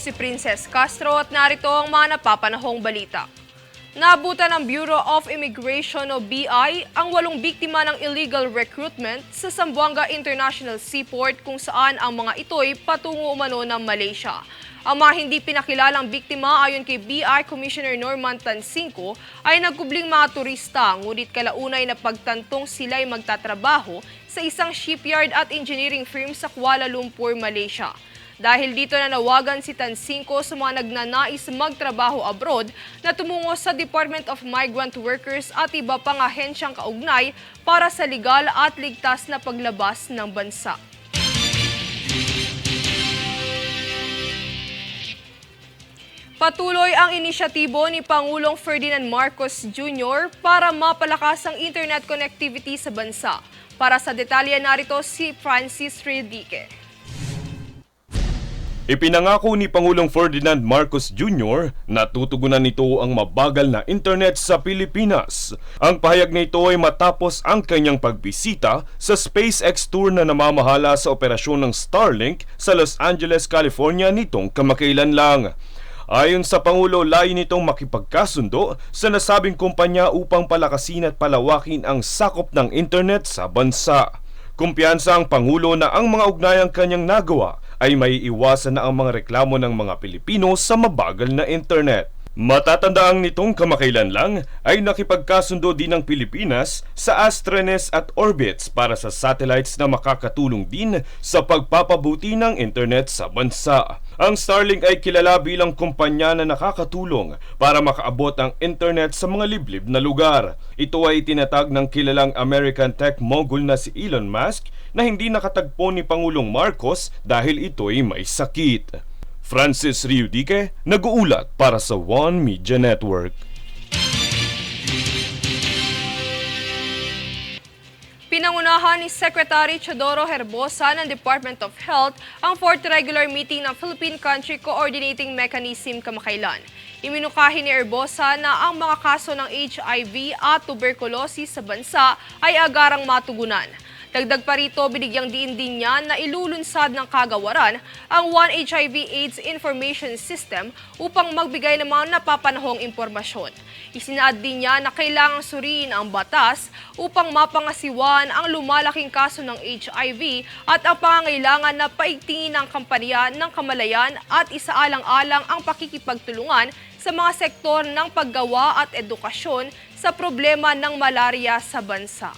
si Princess Castro at narito ang mga napapanahong balita. Naabutan ng Bureau of Immigration o BI ang 8 biktima ng illegal recruitment sa Zamboanga International Seaport kung saan ang mga ito'y patungo umano ng Malaysia. Ang mga hindi pinakilalang biktima ayon kay BI Commissioner Norman Tansinco ay nagkubling mga turista ngunit kalaunay na pagtantong sila'y magtatrabaho sa isang shipyard at engineering firm sa Kuala Lumpur, Malaysia. Dahil dito nanawagan si Tansinco sa mga nagnanais magtrabaho abroad na tumungo sa Department of Migrant Workers at iba pang ahensyang kaugnay para sa legal at ligtas na paglabas ng bansa. Patuloy ang inisyatibo ni Pangulong Ferdinand Marcos Jr. para mapalakas ang internet connectivity sa bansa. Para sa detalye narito si Francis Ridique. Ipinangako ni Pangulong Ferdinand Marcos Jr. na tutugunan nito ang mabagal na internet sa Pilipinas. Ang pahayag na ito ay matapos ang kanyang pagbisita sa SpaceX tour na namamahala sa operasyon ng Starlink sa Los Angeles, California nitong kamakailan lang. Ayon sa Pangulo, layo nitong makipagkasundo sa nasabing kumpanya upang palakasin at palawakin ang sakop ng internet sa bansa. Kumpiyansa ang Pangulo na ang mga ugnayang kanyang nagawa ay may iwasan na ang mga reklamo ng mga Pilipino sa mabagal na internet. Matatandaang nitong kamakailan lang ay nakipagkasundo din ng Pilipinas sa Astranes at Orbits para sa satellites na makakatulong din sa pagpapabuti ng internet sa bansa. Ang Starlink ay kilala bilang kumpanya na nakakatulong para makaabot ang internet sa mga liblib na lugar. Ito ay tinatag ng kilalang American tech mogul na si Elon Musk na hindi nakatagpo ni Pangulong Marcos dahil ito'y may sakit. Francis Riudique, nag-uulat para sa One Media Network. Pinangunahan ni Secretary Teodoro Herbosa ng Department of Health ang 4th regular meeting ng Philippine Country Coordinating Mechanism kamakailan. Iminukahi ni Herbosa na ang mga kaso ng HIV at tuberculosis sa bansa ay agarang matugunan. Dagdag pa rito, binigyang diin din niya na ilulunsad ng kagawaran ang One HIV/AIDS Information System upang magbigay ng mga napapanahong impormasyon. Isinaad din niya na kailangang suriin ang batas upang mapangasiwan ang lumalaking kaso ng HIV at ang pangangailangan na paigtingin ng kampanya ng kamalayan at isaalang-alang ang pakikipagtulungan sa mga sektor ng paggawa at edukasyon sa problema ng malaria sa bansa.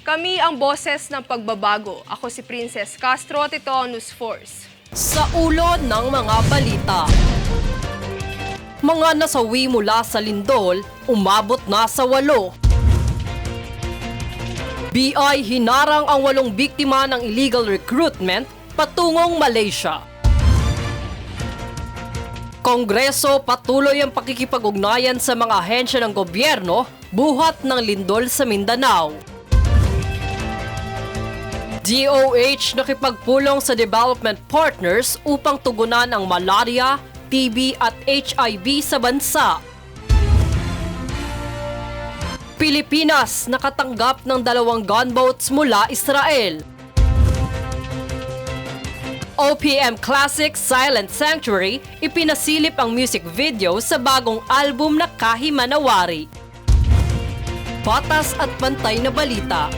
Kami ang boses ng pagbabago. Ako si Princess Castro at ito ang News Force. Sa ulo ng mga balita. Mga nasawi mula sa lindol, umabot na sa 8. BI hinarang ang 8 biktima ng illegal recruitment patungong Malaysia. Kongreso patuloy ang pakikipag-ugnayan sa mga ahensya ng gobyerno buhat ng lindol sa Mindanao. DOH nakipagpulong sa development partners upang tugunan ang malaria, TB at HIV sa bansa. Pilipinas nakatanggap ng 2 gunboats mula Israel. OPM Classic Silent Sanctuary ipinasilip ang music video sa bagong album na Kahimanawari. Patas at pantay na balita.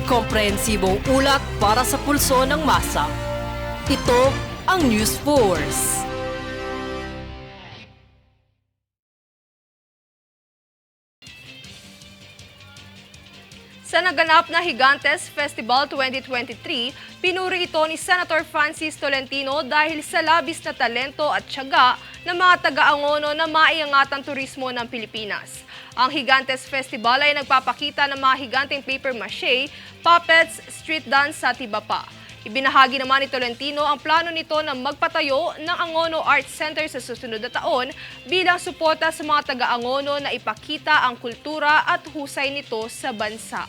Komprehensibong ulat para sa pulso ng masa. Ito ang News Force. Sa naganap na Gigantes Festival 2023, pinuri ito ni Senator Francis Tolentino dahil sa labis na talento at tiyaga ng mga taga-Angono na maiangatang turismo ng Pilipinas. Ang Gigantes Festival ay nagpapakita ng mga higanteng paper mache, puppets, street dance at iba pa. Ibinahagi naman ni Tolentino ang plano nito na magpatayo ng Angono Arts Center sa susunod na taon bilang suporta sa mga taga-Angono na ipakita ang kultura at husay nito sa bansa.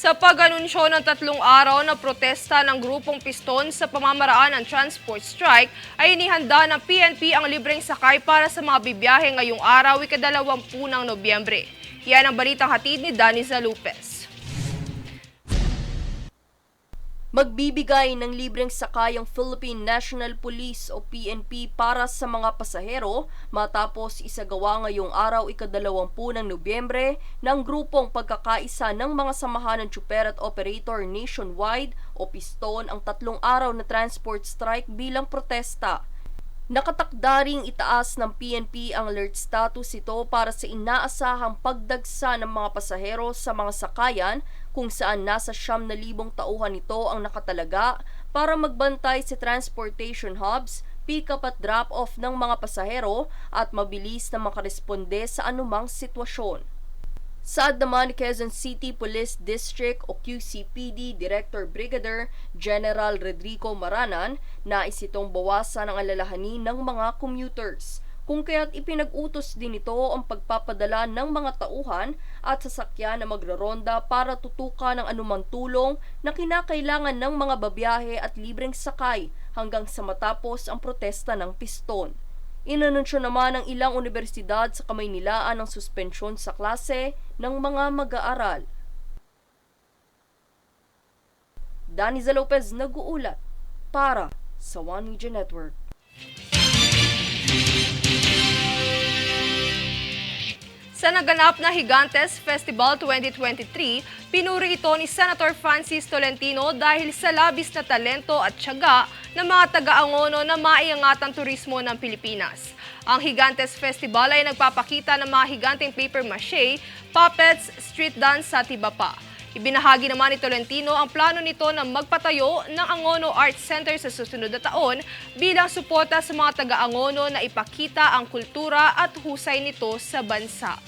Sa pag-anunsyo ng 3 araw na protesta ng grupong Piston sa pamamaraan ng transport strike, ay inihanda ng PNP ang libreng sakay para sa mga bibiyahe ngayong araw, ika-20 ng Nobyembre. Yan ang balitang hatid ni Daniza Lopez. Magbibigay ng libreng sakay ang Philippine National Police o PNP para sa mga pasahero matapos isagawa ngayong araw ika-20 ng Nobyembre ng grupong pagkakaisa ng mga samahan ng tsuper at operator nationwide o piston ang 3 araw na transport strike bilang protesta. Nakatakdaring itaas ng PNP ang alert status ito para sa inaasahang pagdagsa ng mga pasahero sa mga sakayan kung saan nasa 9,000 tauhan ito ang nakatalaga para magbantay sa transportation hubs, pick-up at drop-off ng mga pasahero at mabilis na makaresponde sa anumang sitwasyon. Saad naman ni Quezon City Police District o QCPD Director Brigadier General Rodrigo Maranan na isitong bawasan ang alalahanin ng mga commuters. Kung kaya't ipinag-utos din ito ang pagpapadala ng mga tauhan at sasakyan na magraronda para tutukan ang anumang tulong na kinakailangan ng mga babiyahe at libreng sakay hanggang sa matapos ang protesta ng piston. Inanunsyo naman ng ilang universidad sa Kamaynilaan ang suspensyon sa klase ng mga mag-aaral. Daniza Lopez nag-uulat para sa One Media Network. Sa naganap na Gigantes Festival 2023, pinuri ito ni Senator Francis Tolentino dahil sa labis na talento at tiyaga ng mga taga-Angono na maiangat ang turismo ng Pilipinas. Ang Gigantes Festival ay nagpapakita ng mga higanteng paper mache, puppets, street dance at iba pa. Ibinahagi naman ni Tolentino ang plano nito na magpatayo ng Angono Arts Center sa susunod na taon bilang suporta sa mga taga-Angono na ipakita ang kultura at husay nito sa bansa.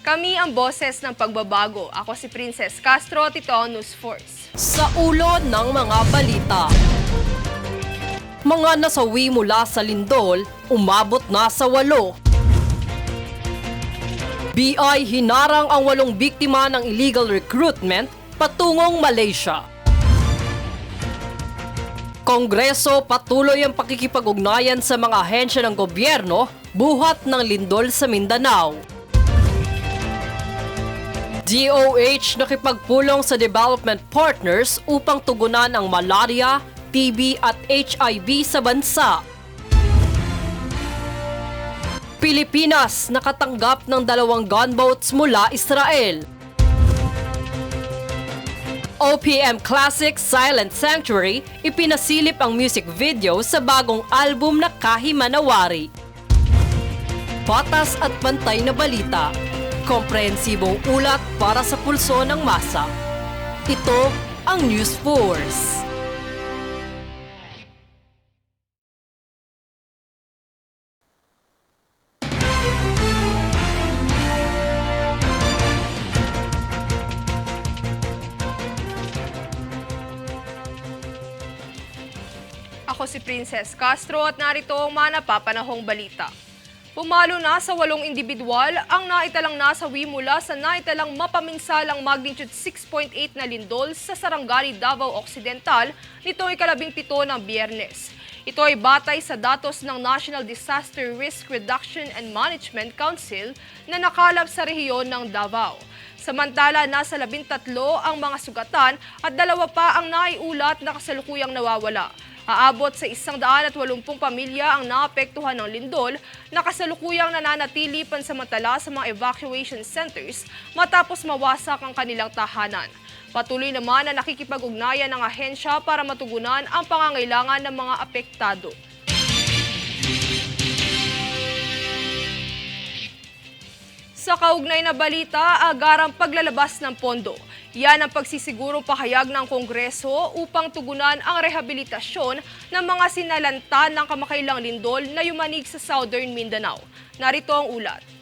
Kami ang boses ng pagbabago. Ako si Princess Castro, ito ang News Force. Sa ulo ng mga balita. Mga nasawi mula sa lindol, umabot na sa 8. BI hinarang ang 8 biktima ng illegal recruitment patungong Malaysia. Kongreso patuloy ang pakikipag-ugnayan sa mga ahensya ng gobyerno buhat ng lindol sa Mindanao. DOH nakipagpulong sa development partners upang tugunan ang malaria, TB at HIV sa bansa. Pilipinas nakatanggap ng 2 gunboats mula Israel. OPM Classic Silent Sanctuary ipinasilip ang music video sa bagong album na Kahimanawari. Patas at pantay na balita. Komprehensibong ulat para sa pulso ng masa. Ito ang News Force. Ako si Princess Castro at narito ang mga napapanahong balita. Pumalo na sa 8 individual ang naitalang nasawi mula sa naitalang mapaminsalang magnitude 6.8 na lindol sa Sarangani, Davao Occidental nitong ika-17 ng Biyernes. Ito ay batay sa datos ng National Disaster Risk Reduction and Management Council na nakalap sa rehiyon ng Davao. Samantala, nasa 13 ang mga sugatan at 2 pa ang naiulat na kasalukuyang nawawala. Aabot sa 180 pamilya ang naapektuhan ng lindol na kasalukuyang nananatili pansamantala sa mga evacuation centers matapos mawasak ang kanilang tahanan. Patuloy naman na nakikipag-ugnayan ng ahensya para matugunan ang pangangailangan ng mga apektado. Sa kaugnay na balita, agarang paglalabas ng pondo. Yan ang pagsisiguro pahayag ng Kongreso upang tugunan ang rehabilitasyon ng mga sinalanta ng kamakailang lindol na yumanig sa Southern Mindanao. Narito ang ulat.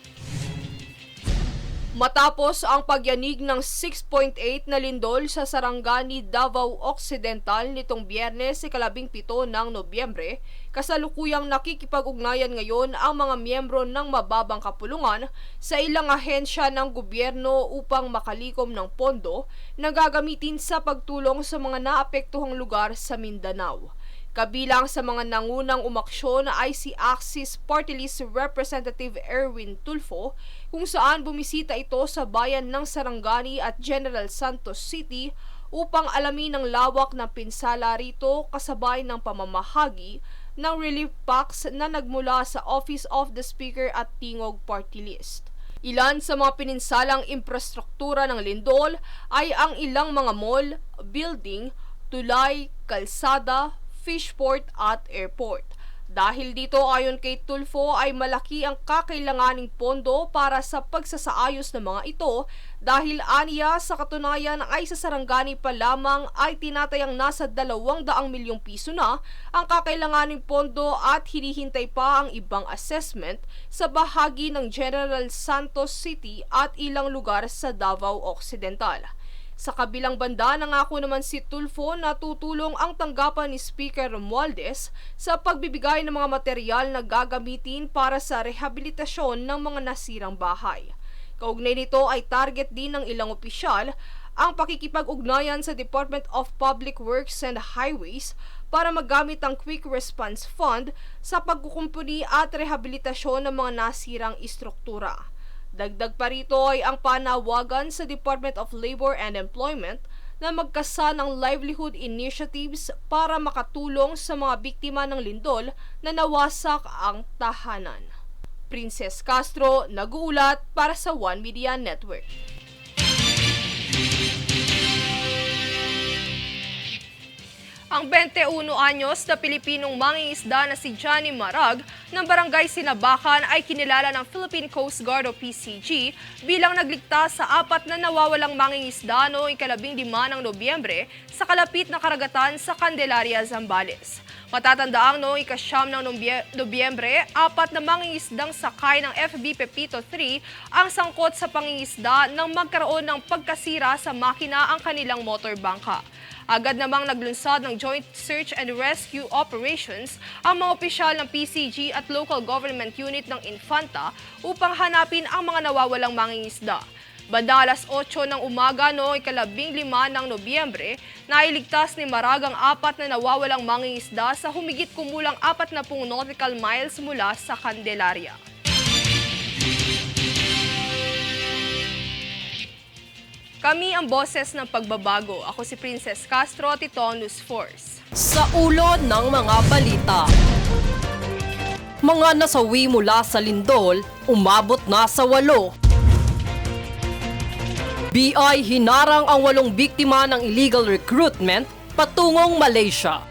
Matapos ang pagyanig ng 6.8 na lindol sa Sarangani, Davao Occidental nitong Biyernes, ika-17 ng Nobyembre, kasalukuyang nakikipag-ugnayan ngayon ang mga miyembro ng mababang kapulungan sa ilang ahensya ng gobyerno upang makalikom ng pondo na gagamitin sa pagtulong sa mga naapektuhang lugar sa Mindanao. Kabilang sa mga nangunang umaksyon ay si Axis Party List Representative Erwin Tulfo, kung saan bumisita ito sa bayan ng Sarangani at General Santos City upang alamin ang lawak ng pinsala rito kasabay ng pamamahagi ng relief packs na nagmula sa Office of the Speaker at Tingog Party List. Ilan sa mga pininsalang infrastruktura ng lindol ay ang ilang mga mall, building, tulay, kalsada, fishport at airport. Dahil dito ayon kay Tulfo ay malaki ang kakailanganing pondo para sa pagsasaayos ng mga ito dahil aniya sa katunayan ay sa Sarangani pa lamang ay tinatayang nasa 200 milyong piso na ang kakailanganing pondo at hinihintay pa ang ibang assessment sa bahagi ng General Santos City at ilang lugar sa Davao Occidental. Sa kabilang banda, nangako naman si Tulfo na tutulong ang tanggapan ni Speaker Romualdez sa pagbibigay ng mga material na gagamitin para sa rehabilitasyon ng mga nasirang bahay. Kaugnay nito ay target din ng ilang opisyal ang pakikipag-ugnayan sa Department of Public Works and Highways para magamit ang Quick Response Fund sa pagkukumpuni at rehabilitasyon ng mga nasirang istruktura. Dagdag pa rito ay ang panawagan sa Department of Labor and Employment na magkasa ng livelihood initiatives para makatulong sa mga biktima ng lindol na nawasak ang tahanan. Princess Castro, nag-uulat para sa One Media Network. Ang 21 anyos na Pilipinong mangingisda na si Johnny Marag ng Barangay Sinabakan ay kinilala ng Philippine Coast Guard o PCG bilang nagligtas sa 4 na nawawalang mangingisda noong 15 ng Nobyembre sa kalapit na karagatan sa Candelaria, Zambales. Matatandaang noong 9 ng Nobyembre, 4 na mangingisdang sakay ng FB Pepito 3 ang sangkot sa pangingisda nang magkaroon ng pagkasira sa makina ang kanilang motorbangka. Agad namang naglunsad ng Joint Search and Rescue Operations ang mga opisyal ng PCG at Local Government Unit ng Infanta upang hanapin ang mga nawawalang mangingisda. Bandang alas 8 ng umaga noong 15 ng Nobyembre, nailigtas ni Marag ang 4 na nawawalang mangingisda sa humigit kumulang 40 nautical miles mula sa Candelaria. Kami ang boses ng pagbabago. Ako si Princess Castro at ito ang News Force. Sa ulo ng mga balita. Mga nasawi mula sa lindol, umabot na sa 8. BI hinarang ang 8 biktima ng illegal recruitment patungong Malaysia.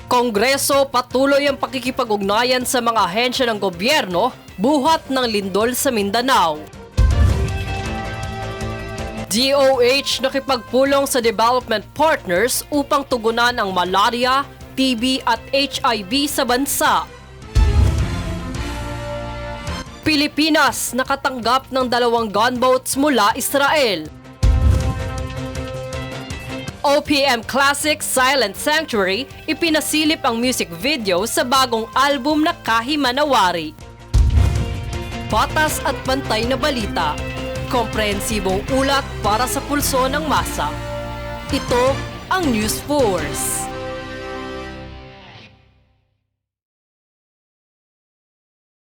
Kongreso patuloy ang pakikipag-ugnayan sa mga ahensya ng gobyerno buhat ng lindol sa Mindanao. DOH nakipagpulong sa development partners upang tugunan ang malaria, TB at HIV sa bansa. Pilipinas nakatanggap ng 2 gunboats mula Israel. OPM Classic Silent Sanctuary ipinasilip ang music video sa bagong album na Kahimanawari. Patas at pantay na balita. Komprehensibong ulat para sa pulso ng masa. Ito ang News Force.